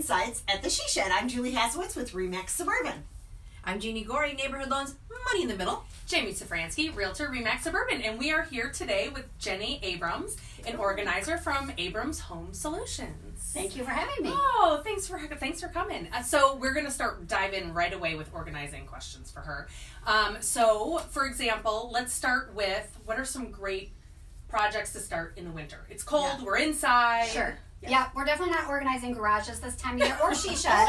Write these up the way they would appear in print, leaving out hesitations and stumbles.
Insights at the She Shed. I'm Julie Hasowitz with RE/MAX Suburban. I'm Jeannie Gorey, Neighborhood Loans, Money in the Middle. Jamie Safransky, Realtor RE/MAX Suburban, and we are here today with Jenny Abrams, an organizer from Abrams Home Solutions. Thank you for having me. Oh, thanks for coming. So we're going to dive in right away with organizing questions for her. So, for example, let's start with what are some great projects to start in the winter? It's cold, we're inside. Sure. Yeah, we're definitely not organizing garages this time of year, or she shed.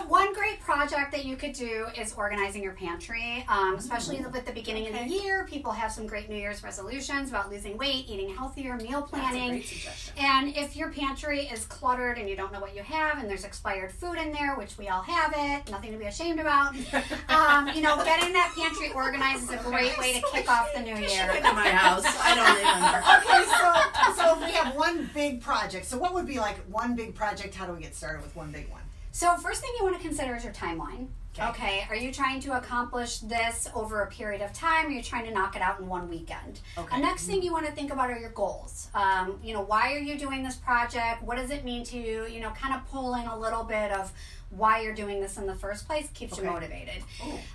One great project that you could do is organizing your pantry, especially with the beginning of the year. People have some great New Year's resolutions about losing weight, eating healthier, meal planning. That's a great suggestion. And if your pantry is cluttered and you don't know what you have, and there's expired food in there, which we all have it, nothing to be ashamed about, getting that pantry organized is a great way to kick off the new year. In my house, I don't even. Okay, so if we have one big project, so what would be like one big project? How do we get started with one big one? So first thing you want to consider is your timeline. Okay, are you trying to accomplish this over a period of time, or are you trying to knock it out in one weekend? Okay. The next thing you want to think about are your goals. Why are you doing this project? What does it mean to you? Kind of pull in a little bit of why you're doing this in the first place keeps you motivated.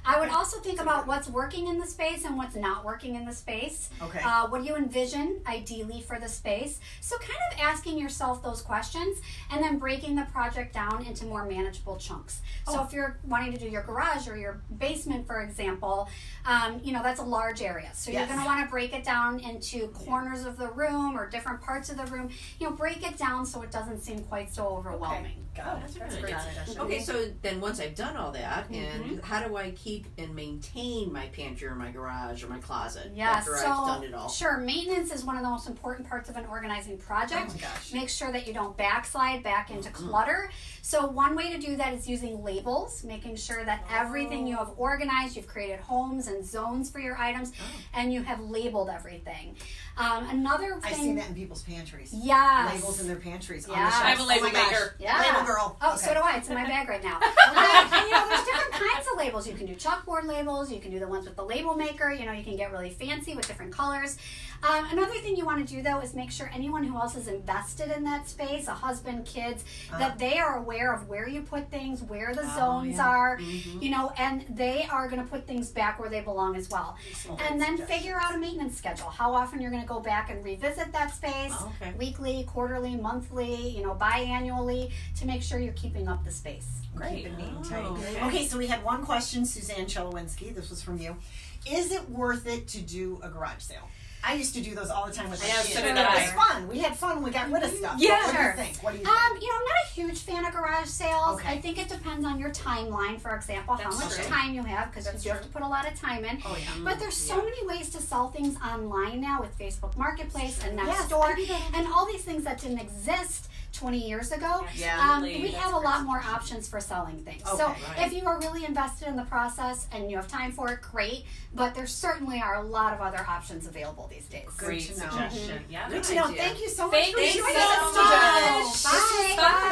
I would also think about what's working in the space and what's not working in the space. Okay. What do you envision ideally for the space? So kind of asking yourself those questions and then breaking the project down into more manageable chunks. So if you're wanting to do your garage or your basement, for example, that's a large area. So you're going to want to break it down into corners of the room or different parts of the room. Break it down so it doesn't seem quite so overwhelming. That's a great suggestion. Okay, so then once I've done all that, and how do I keep and maintain my pantry or my garage or my closet after I've done it all? Sure, maintenance is one of the most important parts of an organizing project. Oh my gosh. Make sure that you don't backslide back into clutter. So one way to do that is using labels, making sure that everything you have organized, you've created homes and zones for your items, and you have labeled everything. Another thing... I see that in people's pantries. Yes. Labels in their pantries. Yes. On the shelves. I have a label maker. Yeah. Label girl. Oh, so do I. It's in my bag right now. There's different kinds of labels. You can do chalkboard labels. You can do the ones with the label maker. You can get really fancy with different colors. Another thing you want to do, though, is make sure anyone who else is invested in that space, a husband, kids, that they are aware of where you put things, where the zones are, and they are going to put things back where they belong as well. And then figure out a maintenance schedule. How often you're going to go back and revisit that space, weekly, quarterly, monthly, biannually, to make sure you're keeping up the space. Great. Okay, so we had one question, Suzanne Chelowinski. This was from you. Is it worth it to do a garage sale? I used to do those all the time with my kids. So did It I. was fun. We had fun. We got rid of stuff. Yeah, What do you think? I'm not a huge fan of garage sales. I think it depends on your timeline, for example, how much time you have, because you have to put a lot of time in. But there's so many ways to sell things online now with Facebook Marketplace and Nextdoor and all these things that didn't exist 20 years ago. We have a lot more options for selling things. So if you are really invested in the process and you have time for it, great. But there certainly are a lot of other options available these days. Great suggestion. Yeah. Good to know. Thank you so much for Thank you joining so us today. much. Bye. Bye.